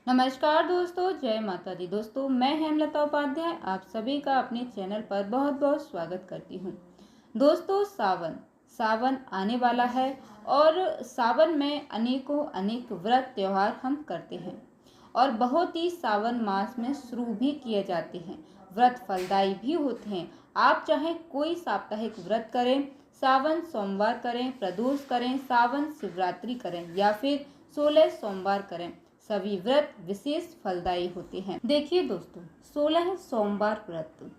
नमस्कार दोस्तों, जय माता दी। दोस्तों, मैं हेमलता उपाध्याय आप सभी का अपने चैनल पर बहुत बहुत स्वागत करती हूँ। दोस्तों, सावन सावन आने वाला है और सावन में अनेकों अनेक व्रत त्योहार हम करते हैं और बहुत ही सावन मास में शुरू भी किए जाते हैं। व्रत फलदायी भी होते हैं। आप चाहे कोई साप्ताहिक व्रत करें, सावन सोमवार करें, प्रदोष करें, सावन शिवरात्रि करें या फिर 16 सोमवार करें, सभी व्रत विशेष फलदायी होते हैं। देखिए दोस्तों, 16 सोमवार व्रत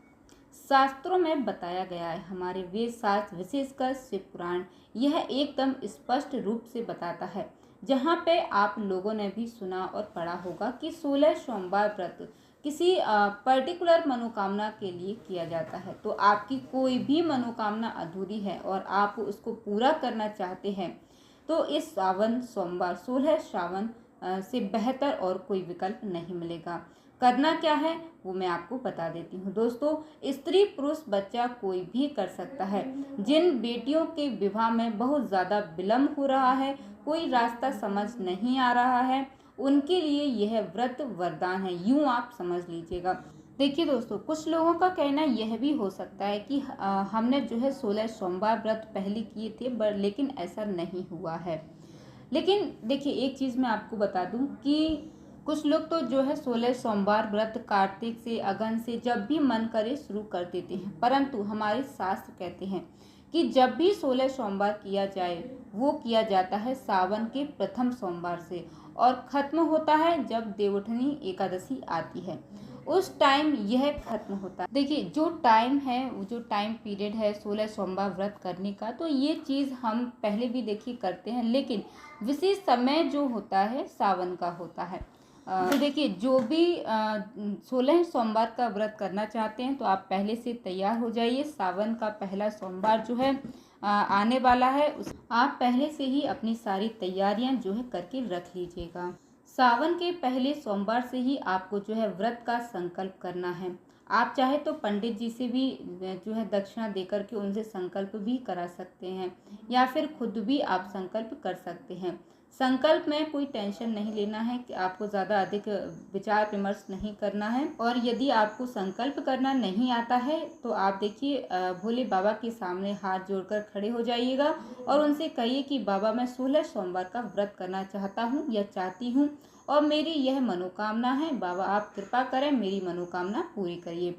शास्त्रों में बताया गया है। हमारे वेद शास्त्र विशेषकर शिव पुराण यह एकदम स्पष्ट रूप से बताता है, जहाँ पे आप लोगों ने भी सुना और पढ़ा होगा कि 16 सोमवार व्रत किसी पर्टिकुलर मनोकामना के लिए किया जाता है। तो आपकी कोई भी मनोकामना अधूरी है और आप उसको पूरा करना चाहते हैं तो इस सावन सोमवार 16 सावन से बेहतर और कोई विकल्प नहीं मिलेगा। करना क्या है वो मैं आपको बता देती हूँ। दोस्तों, स्त्री पुरुष बच्चा कोई भी कर सकता है। जिन बेटियों के विवाह में बहुत ज़्यादा विलम्ब हो रहा है, कोई रास्ता समझ नहीं आ रहा है, उनके लिए यह व्रत वरदान है, यूँ आप समझ लीजिएगा। देखिए दोस्तों, कुछ लोगों का कहना यह भी हो सकता है कि हमने जो है 16 सोमवार व्रत पहले किए थे लेकिन ऐसा नहीं हुआ है। लेकिन देखिए, एक चीज़ मैं आपको बता दूं कि कुछ लोग तो जो है 16 सोमवार व्रत कार्तिक से अगन से जब भी मन करे शुरू कर देते हैं, परंतु हमारे शास्त्र कहते हैं कि जब भी 16 सोमवार किया जाए वो किया जाता है सावन के प्रथम सोमवार से और ख़त्म होता है जब देवउठनी एकादशी आती है, उस टाइम यह खत्म होता है। देखिए, जो टाइम है, वो जो टाइम पीरियड है 16 सोमवार व्रत करने का, तो ये चीज़ हम पहले भी देखिए करते हैं, लेकिन विशेष समय जो होता है सावन का होता है। तो देखिए, जो भी 16 सोमवार का व्रत करना चाहते हैं तो आप पहले से तैयार हो जाइए। सावन का पहला सोमवार जो है आने वाला है, उस आप पहले से ही अपनी सारी तैयारियां जो है करके रख लीजिएगा। सावन के पहले सोमवार से ही आपको जो है व्रत का संकल्प करना है। आप चाहे तो पंडित जी से भी जो है दक्षिणा देकर के उनसे संकल्प भी करा सकते हैं या फिर खुद भी आप संकल्प कर सकते हैं। संकल्प में कोई टेंशन नहीं लेना है कि आपको ज़्यादा अधिक विचार विमर्श नहीं करना है। और यदि आपको संकल्प करना नहीं आता है तो आप देखिए भोले बाबा के सामने हाथ जोड़कर खड़े हो जाइएगा और उनसे कहिए कि बाबा, मैं 16 सोमवार का व्रत करना चाहता हूँ या चाहती हूँ और मेरी यह मनोकामना है। बाबा, आप कृपा करें, मेरी मनोकामना पूरी करिए।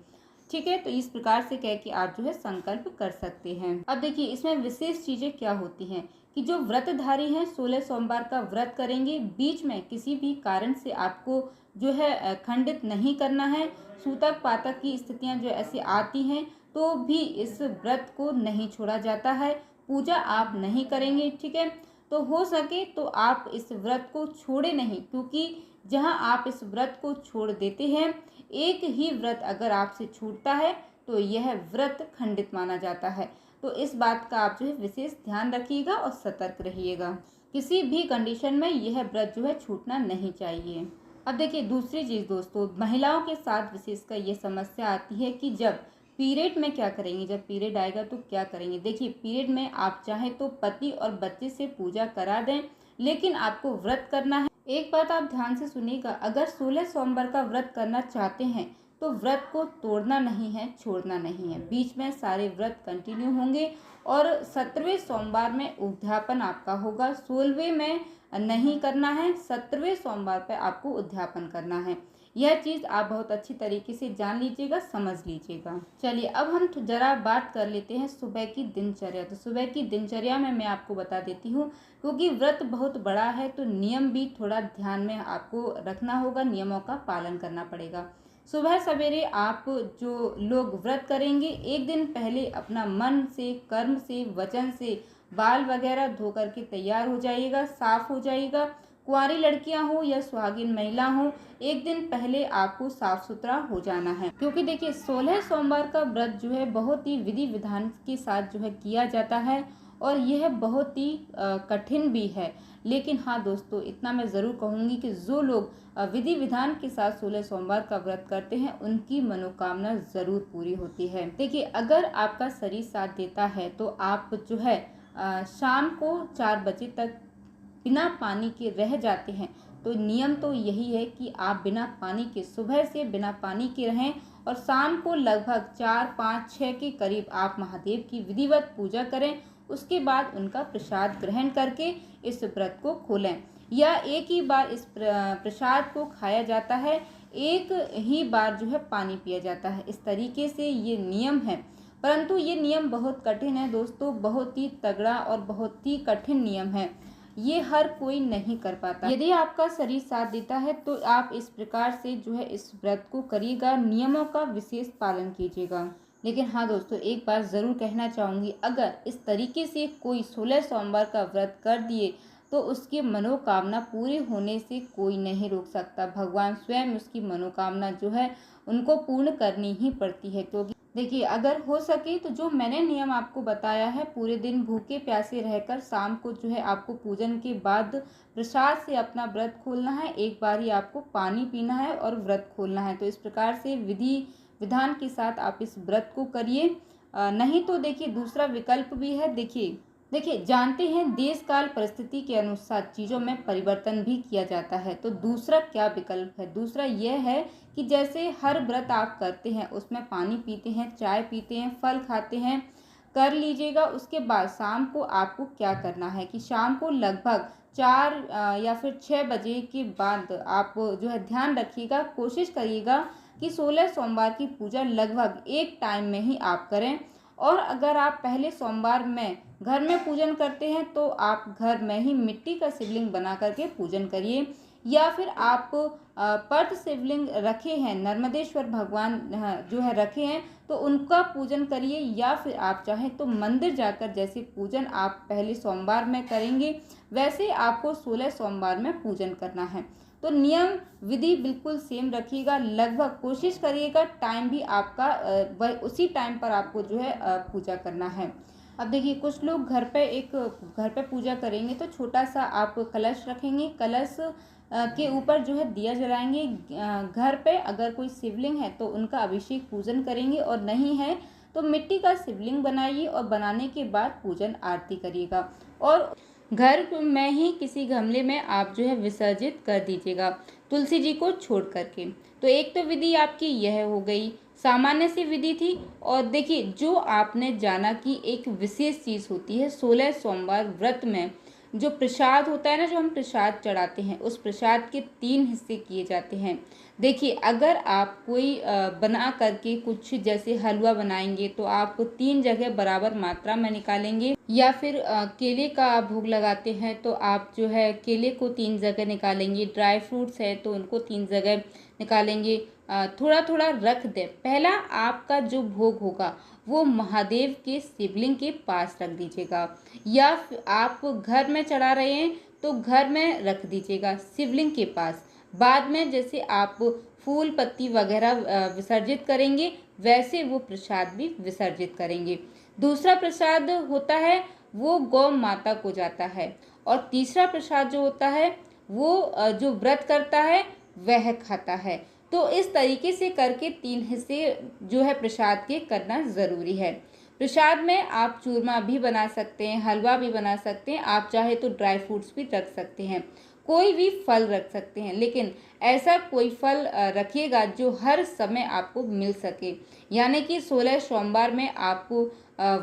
ठीक है, तो इस प्रकार से कह के आप जो है संकल्प कर सकते हैं। अब देखिए, इसमें विशेष चीज़ें क्या होती हैं कि जो व्रतधारी हैं 16 सोमवार का व्रत करेंगे, बीच में किसी भी कारण से आपको जो है खंडित नहीं करना है। सूतक पातक की स्थितियां जो ऐसी आती हैं तो भी इस व्रत को नहीं छोड़ा जाता है। पूजा आप नहीं करेंगे, ठीक है। तो हो सके तो आप इस व्रत को छोड़े नहीं, क्योंकि जहां आप इस व्रत को छोड़ देते हैं, एक ही व्रत अगर आपसे छूटता है तो यह व्रत खंडित माना जाता है। तो इस बात का आप जो है विशेष ध्यान रखिएगा और सतर्क रहिएगा। किसी भी कंडीशन में यह व्रत जो है छूटना नहीं चाहिए। अब देखिए, दूसरी चीज़ दोस्तों, महिलाओं के साथ विशेषकर ये समस्या आती है कि जब पीरियड में क्या करेंगे, जब पीरियड आएगा तो क्या करेंगे। देखिए, पीरियड में आप चाहें तो पति और बच्चे से पूजा करा दें, लेकिन आपको व्रत करना है। एक बात आप ध्यान से सुनिएगा, अगर 16 सोमवार का व्रत करना चाहते हैं तो व्रत को तोड़ना नहीं है, छोड़ना नहीं है। बीच में सारे व्रत कंटिन्यू होंगे और 17वें सोमवार में उद्यापन आपका होगा। 16वें में नहीं करना है, 17वें सोमवार पर आपको उद्यापन करना है। यह चीज़ आप बहुत अच्छी तरीके से जान लीजिएगा, समझ लीजिएगा। चलिए, अब हम जरा बात कर लेते हैं सुबह की दिनचर्या। तो सुबह की दिनचर्या में मैं आपको बता देती हूँ, क्योंकि व्रत बहुत बड़ा है तो नियम भी थोड़ा ध्यान में आपको रखना होगा, नियमों का पालन करना पड़ेगा। सुबह सवेरे आप जो लोग व्रत करेंगे, एक दिन पहले अपना मन से, कर्म से, वचन से बाल वगैरह धो करके तैयार हो जाइएगा, साफ हो जाइएगा। कुंवारी लड़कियां हो या सुहागिन महिला हो, एक दिन पहले आपको साफ सुथरा हो जाना है, क्योंकि देखिए 16 सोमवार का व्रत जो है बहुत ही विधि विधान के साथ जो है किया जाता है और यह बहुत ही कठिन भी है। लेकिन हाँ दोस्तों, इतना मैं ज़रूर कहूँगी कि जो लोग विधि विधान के साथ 16 सोमवार का व्रत करते हैं, उनकी मनोकामना ज़रूर पूरी होती है। देखिए, अगर आपका शरीर साथ देता है तो आप जो है शाम को 4 बजे तक बिना पानी के रह जाते हैं तो नियम तो यही है कि आप बिना पानी के, सुबह से बिना पानी के रहें और शाम को लगभग 4, 5, 6 के करीब आप महादेव की विधिवत पूजा करें। उसके बाद उनका प्रसाद ग्रहण करके इस व्रत को खोलें। या एक ही बार इस प्रसाद को खाया जाता है, एक ही बार जो है पानी पिया जाता है। इस तरीके से ये नियम है, परंतु ये नियम बहुत कठिन है दोस्तों, बहुत ही तगड़ा और बहुत ही कठिन नियम है। ये हर कोई नहीं कर पाता। यदि आपका शरीर साथ देता है तो आप इस प्रकार से जो है इस व्रत को करिएगा, नियमों का विशेष पालन कीजिएगा। लेकिन हाँ दोस्तों, एक बात ज़रूर कहना चाहूँगी, अगर इस तरीके से कोई 16 सोमवार का व्रत कर दिए तो उसकी मनोकामना पूरी होने से कोई नहीं रोक सकता। भगवान स्वयं उसकी मनोकामना जो है उनको पूर्ण करनी ही पड़ती है। क्योंकि देखिए, अगर हो सके तो जो मैंने नियम आपको बताया है, पूरे दिन भूखे प्यासे रहकर शाम को जो है आपको पूजन के बाद प्रसाद से अपना व्रत खोलना है। एक बार ही आपको पानी पीना है और व्रत खोलना है। तो इस प्रकार से विधि विधान के साथ आप इस व्रत को करिए। नहीं तो देखिए दूसरा विकल्प भी है। देखिए जानते हैं देश काल परिस्थिति के अनुसार चीज़ों में परिवर्तन भी किया जाता है। तो दूसरा क्या विकल्प है? दूसरा यह है कि जैसे हर व्रत आप करते हैं उसमें पानी पीते हैं, चाय पीते हैं, फल खाते हैं, कर लीजिएगा। उसके बाद शाम को आपको क्या करना है कि शाम को लगभग 4 या फिर 6 बजे के बाद आप जो है ध्यान रखिएगा, कोशिश करिएगा कि 16 सोमवार की पूजा लगभग एक टाइम में ही आप करें। और अगर आप पहले सोमवार में घर में पूजन करते हैं तो आप घर में ही मिट्टी का शिवलिंग बना करके पूजन करिए। या फिर आप पर्त शिवलिंग रखे हैं, नर्मदेश्वर भगवान जो है रखे हैं, तो उनका पूजन करिए। या फिर आप चाहें तो मंदिर जाकर जैसे पूजन आप पहले सोमवार में करेंगे वैसे आपको 16 सोमवार में पूजन करना है। तो नियम विधि बिल्कुल सेम रखिएगा, लगभग कोशिश करिएगा टाइम भी आपका उसी टाइम पर आपको जो है पूजा करना है। अब देखिए कुछ लोग घर पे पूजा करेंगे तो छोटा सा आप कलश रखेंगे, कलश के ऊपर जो है दिया जलाएंगे। घर पे अगर कोई शिवलिंग है तो उनका अभिषेक पूजन करेंगे, और नहीं है तो मिट्टी का शिवलिंग बनाइए और बनाने के बाद पूजन आरती करिएगा और घर में ही किसी गमले में आप जो है विसर्जित कर दीजिएगा, तुलसी जी को छोड़ करके। तो एक तो विधि आपकी यह हो गई, सामान्य सी विधि थी। और देखिए जो आपने जाना कि एक विशेष चीज़ होती है 16 सोमवार व्रत में, जो प्रसाद होता है ना, जो हम प्रसाद चढ़ाते हैं, उस प्रसाद के 3 हिस्से किए जाते हैं। देखिए अगर आप कोई बना करके कुछ जैसे हलवा बनाएंगे तो आप 3 जगह बराबर मात्रा में निकालेंगे। या फिर केले का आप भोग लगाते हैं तो आप जो है केले को 3 जगह निकालेंगे। ड्राई फ्रूट्स है तो उनको 3 जगह निकालेंगे। थोड़ा थोड़ा रख दें। पहला आपका जो भोग होगा वो महादेव के शिवलिंग के पास रख दीजिएगा, या आप घर में चढ़ा रहे हैं तो घर में रख दीजिएगा शिवलिंग के पास। बाद में जैसे आप फूल पत्ती वगैरह विसर्जित करेंगे वैसे वो प्रसाद भी विसर्जित करेंगे। दूसरा प्रसाद होता है वो गौ माता को जाता है, और तीसरा प्रसाद जो होता है वो जो व्रत करता है वह खाता है। तो इस तरीके से करके 3 हिस्से जो है प्रसाद के करना ज़रूरी है। प्रसाद में आप चूरमा भी बना सकते हैं, हलवा भी बना सकते हैं, आप चाहे तो ड्राई फ्रूट्स भी रख सकते हैं, कोई भी फल रख सकते हैं। लेकिन ऐसा कोई फल रखिएगा जो हर समय आपको मिल सके, यानी कि 16 सोमवार में आपको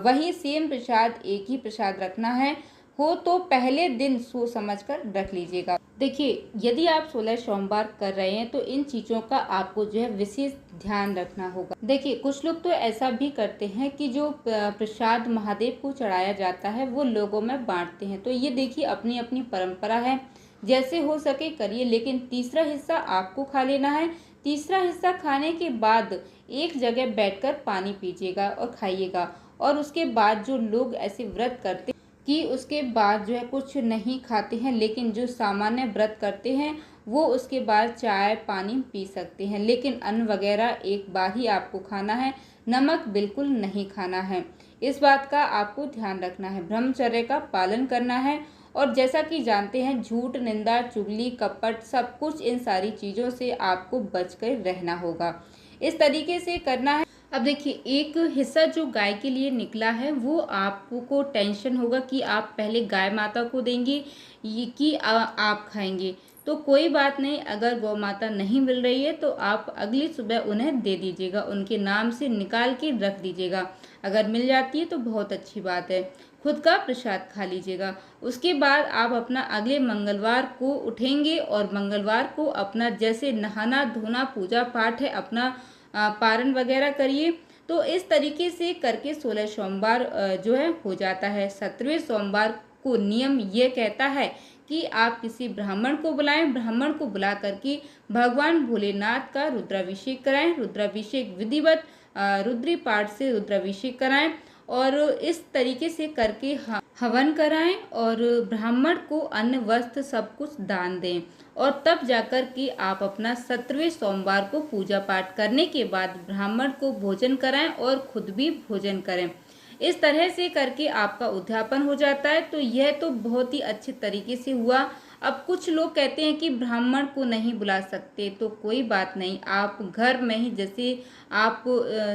वही सेम प्रसाद, एक ही प्रसाद रखना है। हो तो पहले दिन सोच समझ कर रख लीजिएगा। देखिए यदि आप 16 सोमवार कर रहे हैं तो इन चीज़ों का आपको जो है विशेष ध्यान रखना होगा। देखिए कुछ लोग तो ऐसा भी करते हैं कि जो प्रसाद महादेव को चढ़ाया जाता है वो लोगों में बांटते हैं। तो ये देखिए अपनी अपनी परंपरा है, जैसे हो सके करिए, लेकिन तीसरा हिस्सा आपको खा लेना है। तीसरा हिस्सा खाने के बाद एक जगह बैठकर पानी पीजिएगा और खाइएगा। और उसके बाद जो लोग ऐसे व्रत करते कि उसके बाद जो है कुछ नहीं खाते हैं, लेकिन जो सामान्य व्रत करते हैं वो उसके बाद चाय पानी पी सकते हैं, लेकिन अन्न वगैरह एक बार ही आपको खाना है, नमक बिल्कुल नहीं खाना है। इस बात का आपको ध्यान रखना है, ब्रह्मचर्य का पालन करना है। और जैसा कि जानते हैं झूठ, निंदा, चुगली, कपट, सब कुछ इन सारी चीज़ों से आपको बचकर रहना होगा। इस तरीके से करना है। अब देखिए एक हिस्सा जो गाय के लिए निकला है वो आपको टेंशन होगा कि आप पहले गाय माता को देंगे कि आप खाएंगे। तो कोई बात नहीं, अगर गौ माता नहीं मिल रही है तो आप अगली सुबह उन्हें दे दीजिएगा, उनके नाम से निकाल के रख दीजिएगा। अगर मिल जाती है तो बहुत अच्छी बात है। खुद का प्रसाद खा लीजिएगा। उसके बाद आप अपना अगले मंगलवार को उठेंगे और मंगलवार को अपना जैसे नहाना धोना पूजा पाठ है, अपना पारण वगैरह करिए। तो इस तरीके से करके 16 सोमवार जो है हो जाता है। 17वें सोमवार को नियम ये कहता है कि आप किसी ब्राह्मण को बुलाएं, ब्राह्मण को बुला करके भगवान भोलेनाथ का रुद्राभिषेक कराएं, रुद्राभिषेक विधिवत रुद्री पाठ से रुद्राभिषेक कराएं और इस तरीके से करके हवन कराएं और ब्राह्मण को अन्न वस्त्र सब कुछ दान दें और तब जाकर के आप अपना 17वें सोमवार को पूजा पाठ करने के बाद ब्राह्मण को भोजन कराएं और खुद भी भोजन करें। इस तरह से करके आपका उद्यापन हो जाता है। तो यह तो बहुत ही अच्छे तरीके से हुआ। अब कुछ लोग कहते हैं कि ब्राह्मण को नहीं बुला सकते, तो कोई बात नहीं, आप घर में ही जैसे आप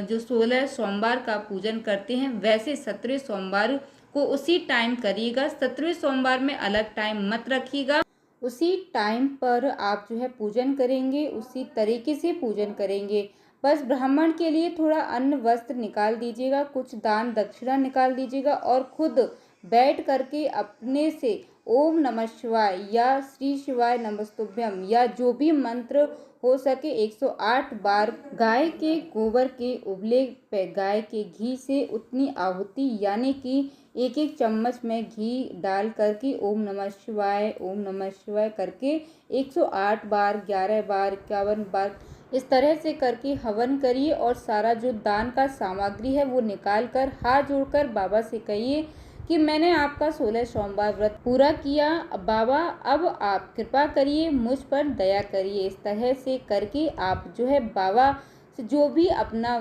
जो 16 सोमवार का पूजन करते हैं वैसे 17वें सोमवार को उसी टाइम करिएगा। 17वें सोमवार में अलग टाइम मत रखिएगा, उसी टाइम पर आप जो है पूजन करेंगे, उसी तरीके से पूजन करेंगे। बस ब्राह्मण के लिए थोड़ा अन्न वस्त्र निकाल दीजिएगा, कुछ दान दक्षिणा निकाल दीजिएगा और खुद बैठ करके अपने से ओम नमः शिवाय या श्री शिवाय नमस्तुभ्यम या जो भी मंत्र हो सके 108 बार गाय के गोबर के उबले पे गाय के घी से उतनी आहुति यानी कि एक एक चम्मच में घी डाल करके ओम नमः शिवाय करके 108 बार 11 बार 51 बार इस तरह से करके हवन करिए और सारा जो दान का सामग्री है वो निकाल कर हाथ जोड़कर बाबा से कहिए कि मैंने आपका 16 सोमवार व्रत पूरा किया, बाबा अब आप कृपा करिए, मुझ पर दया करिए। इस तरह से करके आप जो है बाबा से जो भी अपना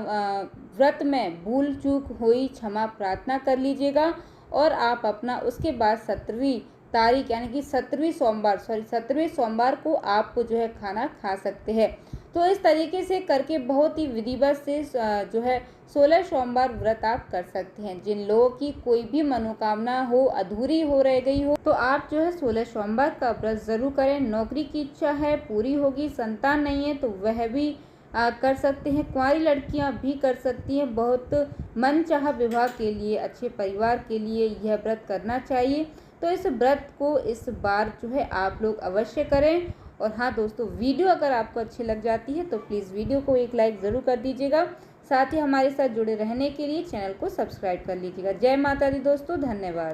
व्रत में भूल चूक हुई क्षमा प्रार्थना कर लीजिएगा और आप अपना उसके बाद 17वीं तारीख यानी कि 17वें सोमवार को आप जो है खाना खा सकते हैं। तो इस तरीके से करके बहुत ही विधिवत से जो है 16 सोमवार व्रत आप कर सकते हैं। जिन लोगों की कोई भी मनोकामना हो अधूरी हो रह गई हो तो आप जो है 16 सोमवार का व्रत जरूर करें। नौकरी की इच्छा है पूरी होगी, संतान नहीं है तो वह भी कर सकते हैं, कुंवारी लड़कियां भी कर सकती हैं। बहुत मनचाहा विवाह के लिए, अच्छे परिवार के लिए यह व्रत करना चाहिए। तो इस व्रत को इस बार जो है आप लोग अवश्य करें। और हाँ दोस्तों, वीडियो अगर आपको अच्छी लग जाती है तो प्लीज़ वीडियो को एक लाइक ज़रूर कर दीजिएगा। साथ ही हमारे साथ जुड़े रहने के लिए चैनल को सब्सक्राइब कर लीजिएगा। जय माता दी दोस्तों, धन्यवाद।